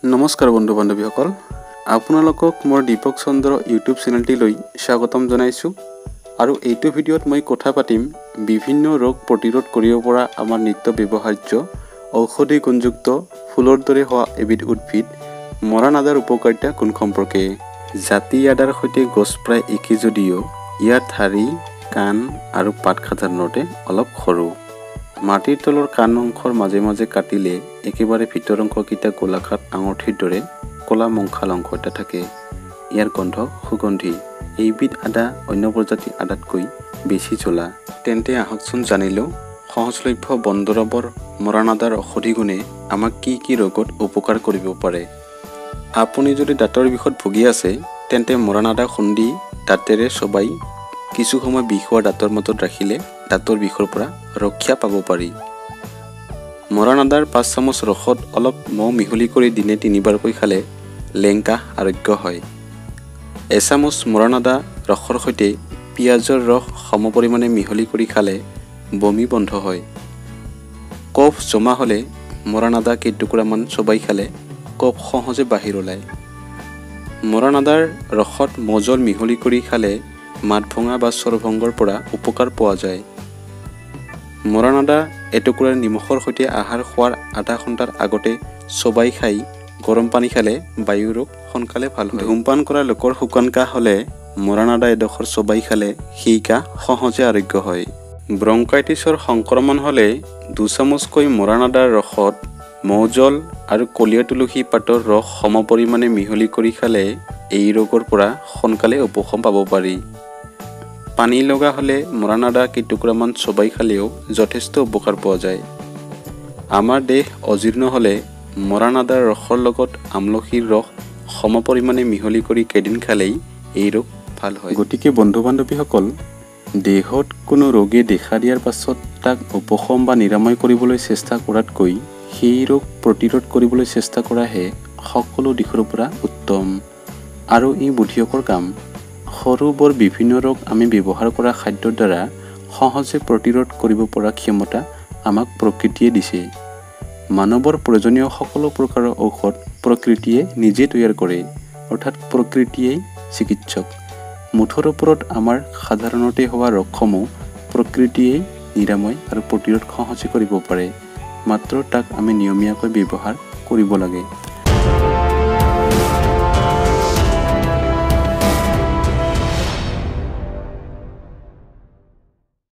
নমস্কাৰ বন্ধু বান্ধৱীসকল, আপোনালোকক মোৰ দীপক চন্দ্ৰ ইউটিউব চেনেলটিলৈ স্বাগতম জনাইছোঁ। আৰু এইটো ভিডিঅ'ত মই কথা পাতিম বিভিন্ন ৰোগ প্ৰতিৰোধ কৰিব পৰা আমাৰ নিত্য ব্যৱহাৰ্য ঔষধি গুণযুক্ত ফুলৰ দৰে হোৱা এবিধ উদ্ভিদ মৰাণ আদাৰ উপকাৰিতা গুণ সম্পৰ্কে। জাতি আদাৰ সৈতে গছ প্ৰায় একে যদিও ইয়াৰ ঠাৰি, কাণ আৰু পাত সাধাৰণতে অলপ সৰু। মাটিৰ তলৰ কাণ অংশৰ মাজে মাজে কাটিলে একেবাৰে ভিতৰ অংশকেইটা গোলাকাৰ আঙুঠিৰ দৰে কলা মংখাল অংশ এটা থাকে। ইয়াৰ গন্ধ সুগন্ধি। এইবিধ আদা অন্য প্ৰজাতিৰ আদাতকৈ বেছি জ্বলা। তেন্তে আহকচোন জানিলোঁ সহজলভ্য বনদৰৱৰ মৰাণ আদাৰ ঔষধি গুণে আমাক কি কি ৰোগত উপকাৰ কৰিব পাৰে। আপুনি যদি দাঁতৰ বিষত ভুগি আছে তেন্তে মৰাণ আদা খুন্দি দাঁতেৰে চবাই কিছু সময় বিষ হোৱা দাঁতৰ মাজত ৰাখিলে দাঁতৰ বিষৰ পৰা ৰক্ষা পাব পাৰি। মৰাণ আদাৰ 5 চামুচ ৰসত অলপ মৌ মিহলি কৰি দিনে 3বাৰকৈ খালে লেংকাহ আৰোগ্য হয়। এচামুচ মৰাণ আদা ৰসৰ সৈতে পিঁয়াজৰ ৰস সমপৰিমাণে মিহলি কৰি খালে বমি বন্ধ হয়। কফ জমা হ'লে মৰাণ আদা কেইটুকুৰামান চবাই খালে কফ সহজে বাহিৰ ওলায়। মৰাণ আদাৰ ৰসত মৌজোল মিহলি কৰি খালে মাত ভঙা বা স্বৰভংগৰ পৰা উপকাৰ পোৱা যায়। মৰাণ আদা এটুকুৰা নিমখৰ সৈতে আহাৰ খোৱাৰ আধা ঘণ্টাৰ আগতে চবাই খাই গৰম পানী খালে বায়ু ৰোগ সোনকালে ভাল হয়। ধূমপান কৰা লোকৰ শুকান কাহ হ'লে মৰাণ আদা এডোখৰ চবাই খালে সেই কাহ সহজে আৰোগ্য হয়। ব্ৰংকাইটিছৰ সংক্ৰমণ হ'লে 2 চামুচকৈ মৰাণ আদাৰ ৰসত মৌজোল আৰু কলীয়া তুলসী পাতৰ ৰস সমপৰিমাণে মিহলি কৰি খালে এই ৰোগৰ পৰা সোনকালে উপশম পাব পাৰি। পানী লগা হ'লে মৰাণ আদা কেইটুকুৰামান চবাই খালেও যথেষ্ট উপকাৰ পোৱা যায়। আমাৰ দেহ অজীৰ্ণ হ'লে মৰাণ আদাৰ ৰসৰ লগত আমলখিৰ ৰস সমপৰিমাণে মিহলি কৰি কেইদিন খালেই এই ৰোগ ভাল হয়। গতিকে বন্ধু বান্ধৱীসকল, দেহত কোনো ৰোগে দেখা দিয়াৰ পাছত তাক উপশম বা নিৰাময় কৰিবলৈ চেষ্টা কৰাতকৈ সেই ৰোগ প্ৰতিৰোধ কৰিবলৈ চেষ্টা কৰাহে সকলো দিশৰ পৰা উত্তম আৰু ই বুদ্ধিয়কৰ কাম। সৰু বৰ বিভিন্ন ৰোগ আমি ব্যৱহাৰ কৰা খাদ্যৰ দ্বাৰা সহজে প্ৰতিৰোধ কৰিব পৰা ক্ষমতা আমাক প্ৰকৃতিয়ে দিছে। মানৱৰ প্ৰয়োজনীয় সকলো প্ৰকাৰৰ ঔষধ প্ৰকৃতিয়ে নিজে তৈয়াৰ কৰে, অৰ্থাৎ প্ৰকৃতিয়েই চিকিৎসক। মুঠৰ ওপৰত আমাৰ সাধাৰণতে হোৱা ৰোগসমূহ প্ৰকৃতিয়েই নিৰাময় আৰু প্ৰতিৰোধ সহজে কৰিব পাৰে, মাত্ৰ তাক আমি নিয়মীয়াকৈ ব্যৱহাৰ কৰিব লাগে।